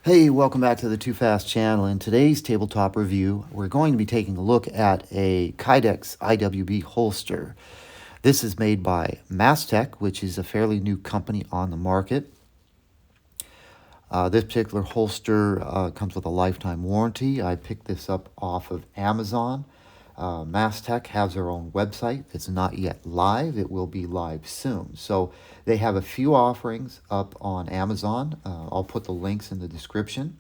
Hey, welcome back to the Too Fast channel. In today's tabletop review, we're going to be taking a look at a Kydex IWB holster. This is made by MassTac, which is a fairly new company on the market. This particular holster comes with a lifetime warranty. I picked this up off of Amazon. MassTac has their own website. It's not yet live. It will be live soon. So they have a few offerings up on Amazon. I'll put the links in the description.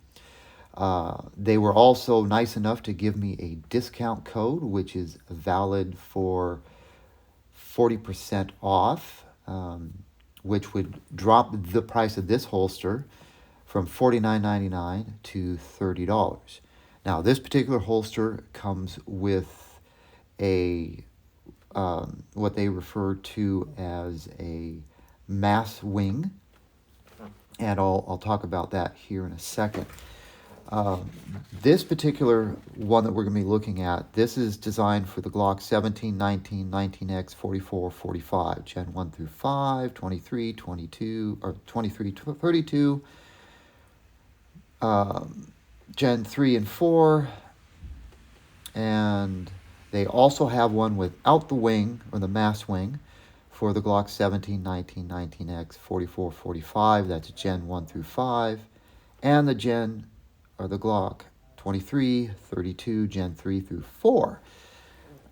They were also nice enough to give me a discount code, which is valid for 40% off, which would drop the price of this holster from $49.99 to $30. Now, this particular holster comes with a what they refer to as a MassWing, and I'll talk about that here in a second. This particular one that we're going to be looking at, this is designed for the Glock 17, 19, 19X, 44, 45, Gen 1 through 5, 23, 22, or 23, 32, Gen 3 and 4, and they also have one without the wing, or the MassWing, for the Glock 17, 19, 19X, 44, 45, that's Gen 1 through 5, and the Glock 23, 32, Gen 3 through 4.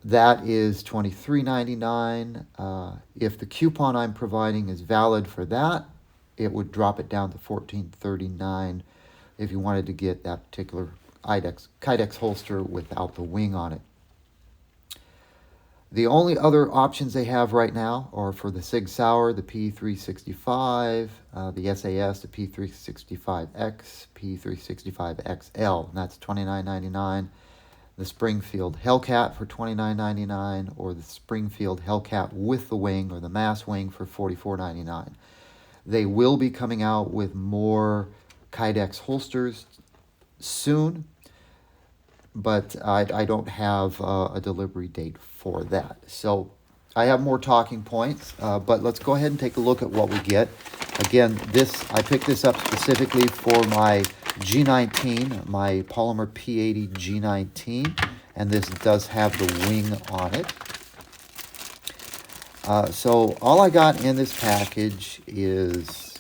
That is $23.99. If the coupon I'm providing is valid for that, it would drop it down to $14.39 if you wanted to get that particular Kydex holster without the wing on it. The only other options they have right now are for the Sig Sauer, the P365, the SAS, the P365X, P365XL, and that's $29.99. The Springfield Hellcat for $29.99, or the Springfield Hellcat with the wing, or the MassWing, for $44.99. They will be coming out with more Kydex holsters soon, but I don't have a delivery date for that. So I have more talking points, but let's go ahead and take a look at what we get. Again, I picked this up specifically for my G19, my polymer P80 G19, and this does have the wing on it. So all I got in this package is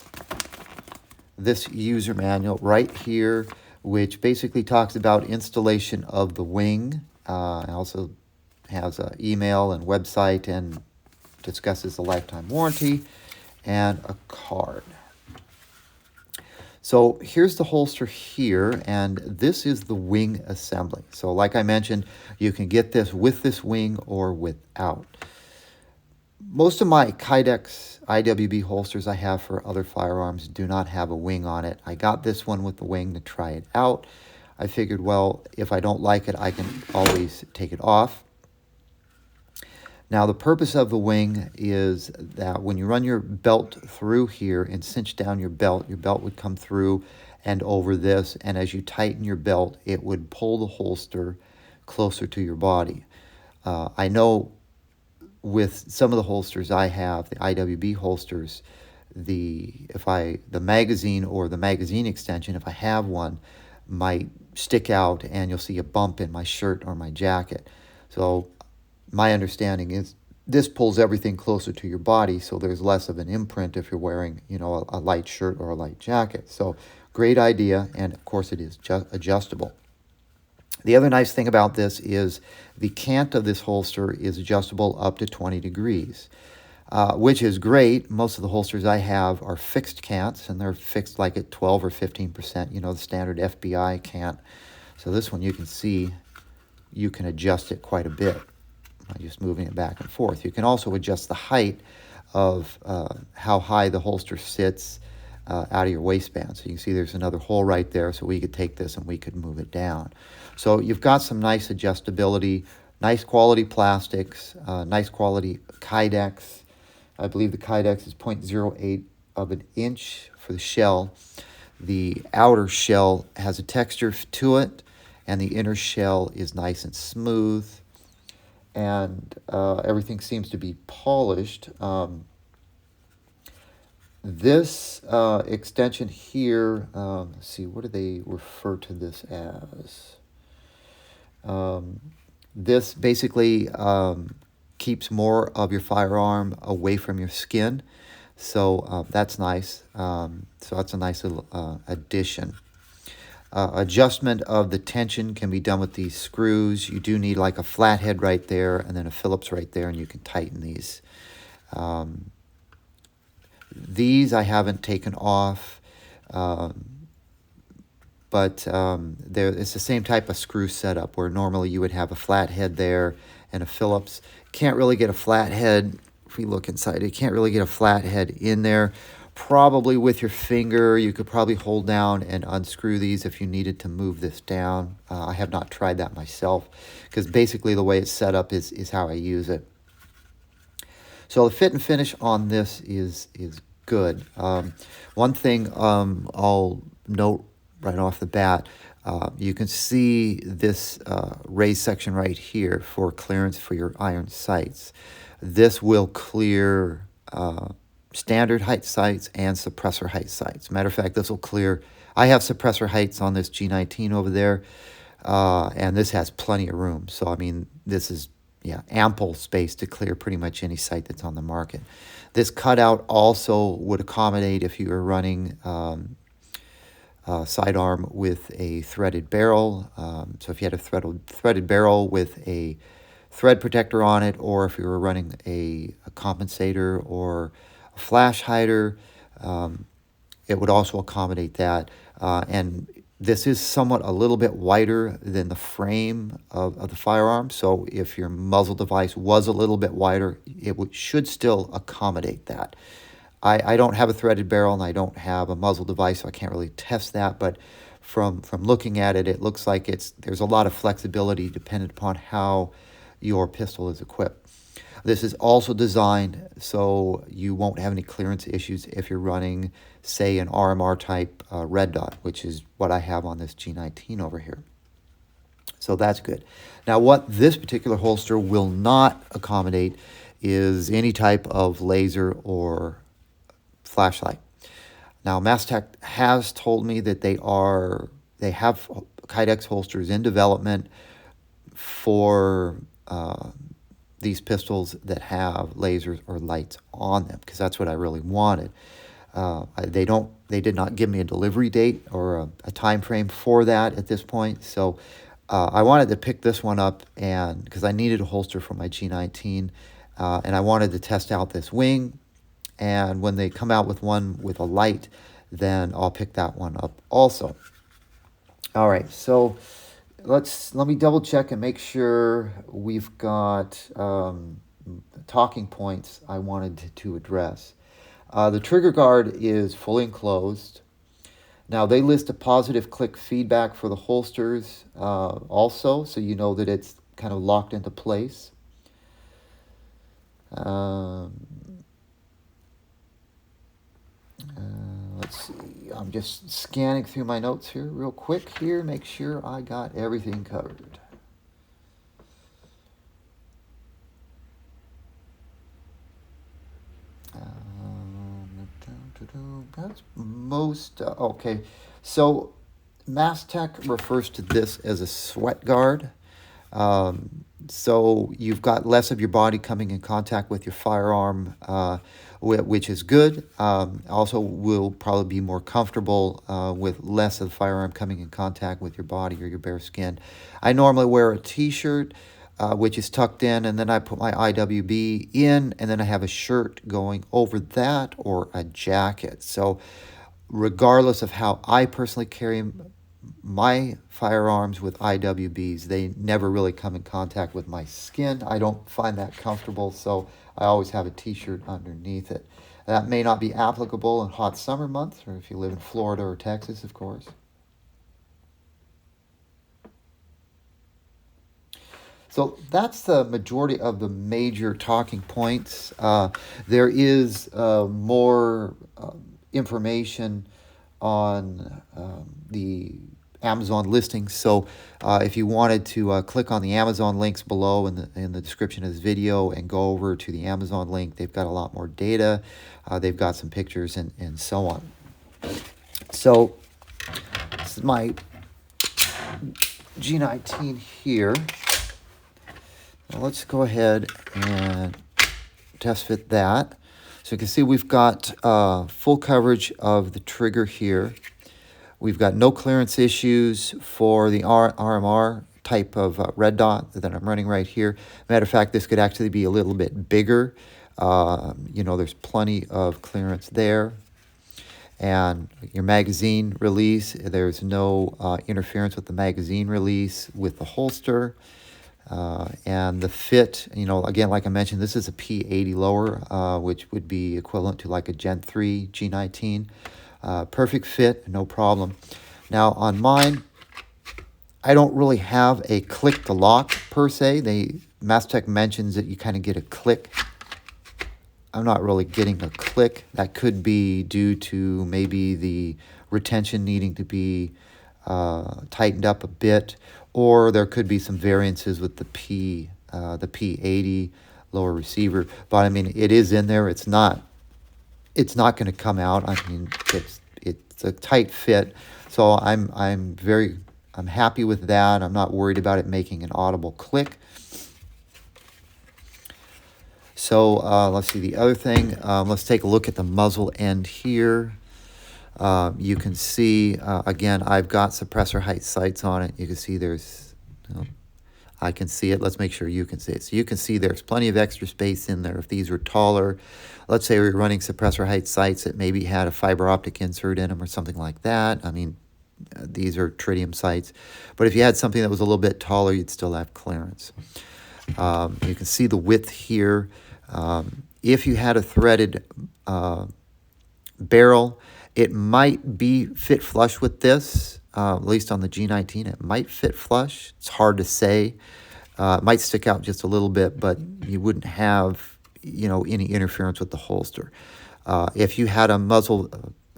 this user manual right here, which basically talks about installation of the wing. It also has an email and website and discusses the lifetime warranty and a card. So here's the holster here, and this is the wing assembly. So like I mentioned, you can get this with this wing or without. Most of my Kydex IWB holsters I have for other firearms do not have a wing on it. I got this one with the wing to try it out. I figured, well, if I don't like it, I can always take it off. Now, the purpose of the wing is that when you run your belt through here and cinch down your belt would come through and over this, and as you tighten your belt, it would pull the holster closer to your body. I know with some of the holsters I have, the IWB holsters, the magazine or the magazine extension, if I have one, might stick out and you'll see a bump in my shirt or my jacket. So my understanding is this pulls everything closer to your body, so there's less of an imprint if you're wearing, a light shirt or a light jacket. So great idea, and of course it is adjustable. The other nice thing about this is the cant of this holster is adjustable up to 20 degrees, which is great. Most of the holsters I have are fixed cants, and they're fixed like at 12 or 15%, the standard FBI cant. So this one, you can see you can adjust it quite a bit by just moving it back and forth. You can also adjust the height of how high the holster sits out of your waistband. So you can see there's another hole right there, so we could take this and we could move it down. So you've got some nice adjustability, nice quality plastics, nice quality Kydex. I believe the Kydex is 0.08 of an inch for the shell. The outer shell has a texture to it, and the inner shell is nice and smooth, and everything seems to be polished. This extension here, let's see, what do they refer to this as? This basically keeps more of your firearm away from your skin, so that's nice. So that's a nice little addition. Adjustment of the tension can be done with these screws. You do need like a flathead right there and then a Phillips right there, and you can tighten these. These I haven't taken off, but it's the same type of screw setup where normally you would have a flathead there and a Phillips. Can't really get a flathead, if we look inside, you can't really get a flathead in there. Probably with your finger, you could probably hold down and unscrew these if you needed to move this down. I have not tried that myself because basically the way it's set up is how I use it. So the fit and finish on this is good. One thing I'll note right off the bat, you can see this raised section right here for clearance for your iron sights. This will clear standard height sights and suppressor height sights. Matter of fact, this will clear. I have suppressor heights on this G19 over there, and this has plenty of room. So, I mean, this is ample space to clear pretty much any sight that's on the market. This cutout also would accommodate if you were running sidearm with a threaded barrel. So if you had a threaded barrel with a thread protector on it, or if you were running a compensator or a flash hider, it would also accommodate that. And this is somewhat a little bit wider than the frame of the firearm. So if your muzzle device was a little bit wider, it should still accommodate that. I don't have a threaded barrel and I don't have a muzzle device, so I can't really test that. But from looking at it, it looks like there's a lot of flexibility dependent upon how your pistol is equipped. This is also designed so you won't have any clearance issues if you're running, say, an RMR type red dot, which is what I have on this G19 over here. So that's good. Now, what this particular holster will not accommodate is any type of laser or flashlight. Now, MassTac has told me that they have Kydex holsters in development for these pistols that have lasers or lights on them, because that's what I really wanted. They did not give me a delivery date or a time frame for that at this point. So I wanted to pick this one up, and because I needed a holster for my G19, and I wanted to test out this wing. And when they come out with one with a light, then I'll pick that one up also. All right, so let me double check and make sure we've got talking points I wanted to address. The trigger guard is fully enclosed. Now, they list a positive click feedback for the holsters also, so you know that it's kind of locked into place. Let's see, I'm just scanning through my notes here real quick here, make sure I got everything covered. That's most, okay. So MassTac refers to this as a sweat guard. So you've got less of your body coming in contact with your firearm, which is good. Also will probably be more comfortable with less of the firearm coming in contact with your body or your bare skin. I normally wear a t-shirt, which is tucked in, and then I put my IWB in, and then I have a shirt going over that or a jacket. So regardless of how I personally carry my firearms with IWBs, they never really come in contact with my skin. I don't find that comfortable, so I always have a t-shirt underneath it. That may not be applicable in hot summer months, or if you live in Florida or Texas, of course. So that's the majority of the major talking points. There is more information on the Amazon listings. So if you wanted to click on the Amazon links below in the description of this video and go over to the Amazon link, they've got a lot more data. They've got some pictures and so on. So this is my G19 here. Now let's go ahead and test fit that. So you can see we've got full coverage of the trigger here. We've got no clearance issues for the RMR type of red dot that I'm running right here. Matter of fact, this could actually be a little bit bigger. You know, there's plenty of clearance there. And your magazine release, there's no interference with the magazine release with the holster. And the fit, you know, again, like I mentioned, this is a P80 lower, which would be equivalent to like a Gen 3 G19. Perfect fit, no problem. Now on mine, I don't really have a click to lock per se. MassTac mentions that you kind of get a click. I'm not really getting a click. That could be due to maybe the retention needing to be tightened up a bit, or there could be some variances with the P80 lower receiver. But I mean, it is in there. It's not going to come out. I mean, it's a tight fit. So I'm happy with that. I'm not worried about it making an audible click. So let's see the other thing. Let's take a look at the muzzle end here. You can see, again, I've got suppressor height sights on it. You can see there's, I can see it. Let's make sure you can see it. So you can see there's plenty of extra space in there. If these were taller, let's say we were running suppressor height sights that maybe had a fiber optic insert in them or something like that. I mean, these are tritium sights. But if you had something that was a little bit taller, you'd still have clearance. You can see the width here. If you had a threaded barrel, it might be fit flush with this, at least on the G19. It might fit flush. It's hard to say. It might stick out just a little bit, but you wouldn't have, you know, any interference with the holster. If you had a muzzle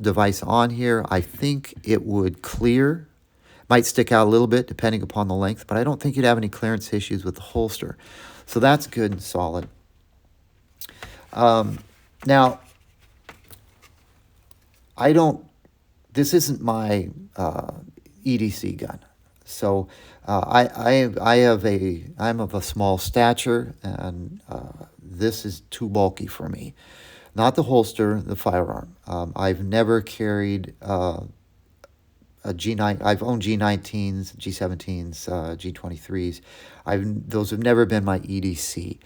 device on here, I think it would clear. Might stick out a little bit depending upon the length, but I don't think you'd have any clearance issues with the holster. So that's good and solid. Now, this isn't my EDC gun. So I'm of a small stature, and this is too bulky for me. Not the holster, the firearm. I've never carried a G9. I've owned G19s, G17s, G23s. Those have never been my EDC.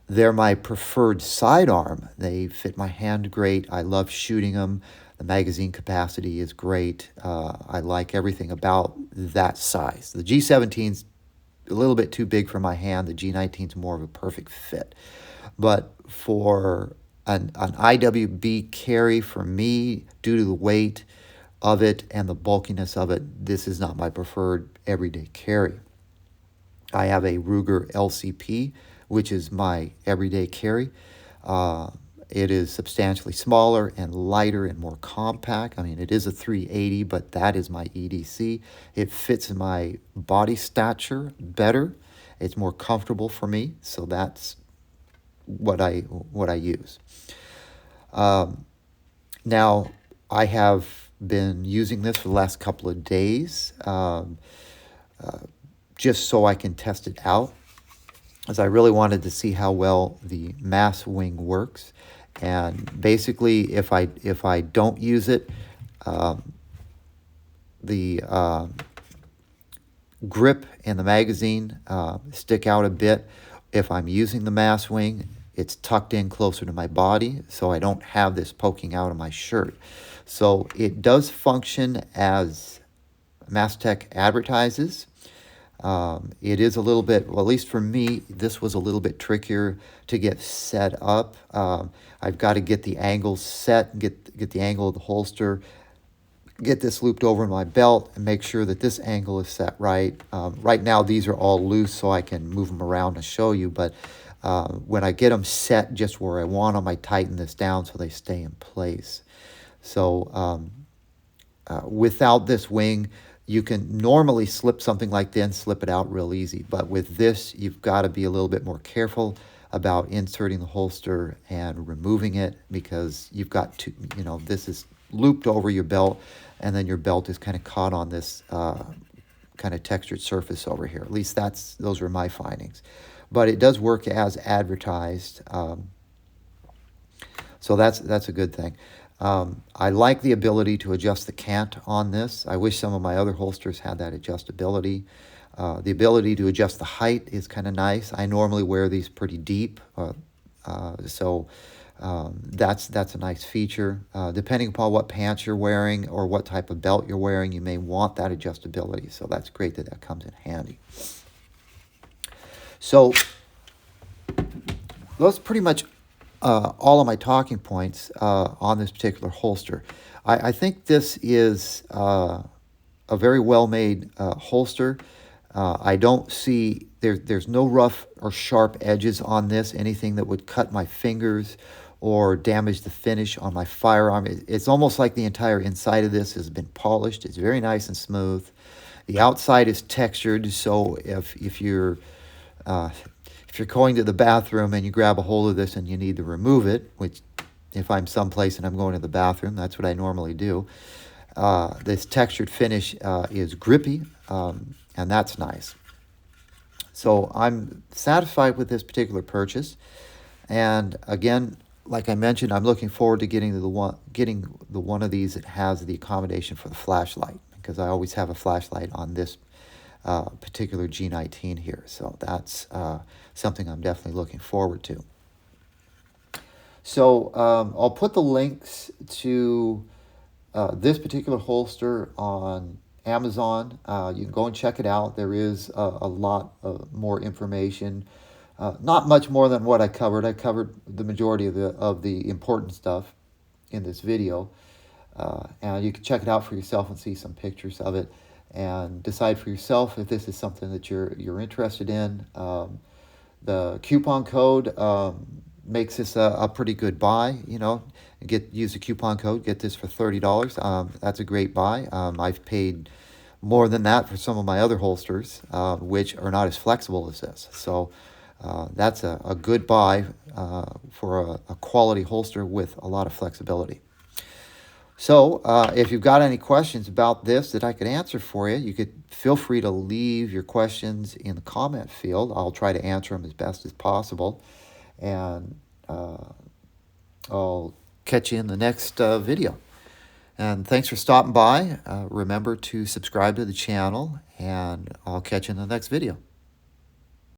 They're my preferred sidearm. They fit my hand great. I love shooting them. The magazine capacity is great. I like everything about that size. The G17's a little bit too big for my hand. The G19's more of a perfect fit. But for an IWB carry, for me, due to the weight of it and the bulkiness of it, this is not my preferred everyday carry. I have a Ruger LCP, which is my everyday carry. It is substantially smaller and lighter and more compact. I mean, it is a 380, but that is my EDC. It fits my body stature better. It's more comfortable for me, so that's what I use. Now, I have been using this for the last couple of days, just so I can test it out, as I really wanted to see how well the MassWing works. And basically, if I don't use it, the grip and the magazine stick out a bit. If I'm using the MassWing, it's tucked in closer to my body, so I don't have this poking out of my shirt. So it does function as MassTac advertises. It is a little bit, well, at least for me, this was a little bit trickier to get set up. I've got to get the angle set, get the angle of the holster, get this looped over my belt, and make sure that this angle is set right. Right now, these are all loose, so I can move them around to show you, but when I get them set just where I want them, I tighten this down so they stay in place. So without this wing, You can normally slip something like this, slip it out real easy. But with this, you've got to be a little bit more careful about inserting the holster and removing it, because you've got to, this is looped over your belt, and then your belt is kind of caught on this kind of textured surface over here. At least those were my findings. But it does work as advertised, so that's a good thing. I like the ability to adjust the cant on this. I wish some of my other holsters had that adjustability. The ability to adjust the height is kind of nice. I normally wear these pretty deep, so that's a nice feature. Depending upon what pants you're wearing or what type of belt you're wearing, you may want that adjustability. So that's great that comes in handy. So those pretty much all of my talking points on this particular holster. I think this is a very well-made holster. I don't see, there's no rough or sharp edges on this, anything that would cut my fingers or damage the finish on my firearm. It's almost like the entire inside of this has been polished. It's very nice and smooth. The outside is textured, so if you're going to the bathroom and you grab a hold of this and you need to remove it, which if I'm someplace and I'm going to the bathroom, that's what I normally do. This textured finish is grippy, and that's nice. So I'm satisfied with this particular purchase. And again, like I mentioned, I'm looking forward to getting the one of these that has the accommodation for the flashlight, because I always have a flashlight on this particular G19 here. So that's something I'm definitely looking forward to. So I'll put the links to this particular holster on Amazon. You can go and check it out. There is a lot more information. Not much more than what I covered. I covered the majority of the important stuff in this video. And you can check it out for yourself and see some pictures of it, and decide for yourself if this is something that you're interested in. The coupon code makes this a pretty good buy. Use the coupon code, get this for $30. That's a great buy. I've paid more than that for some of my other holsters, which are not as flexible as this. So that's a good buy for a quality holster with a lot of flexibility. So if you've got any questions about this that I could answer for you, you could feel free to leave your questions in the comment field. I'll try to answer them as best as possible. And I'll catch you in the next video. And thanks for stopping by. Remember to subscribe to the channel, and I'll catch you in the next video.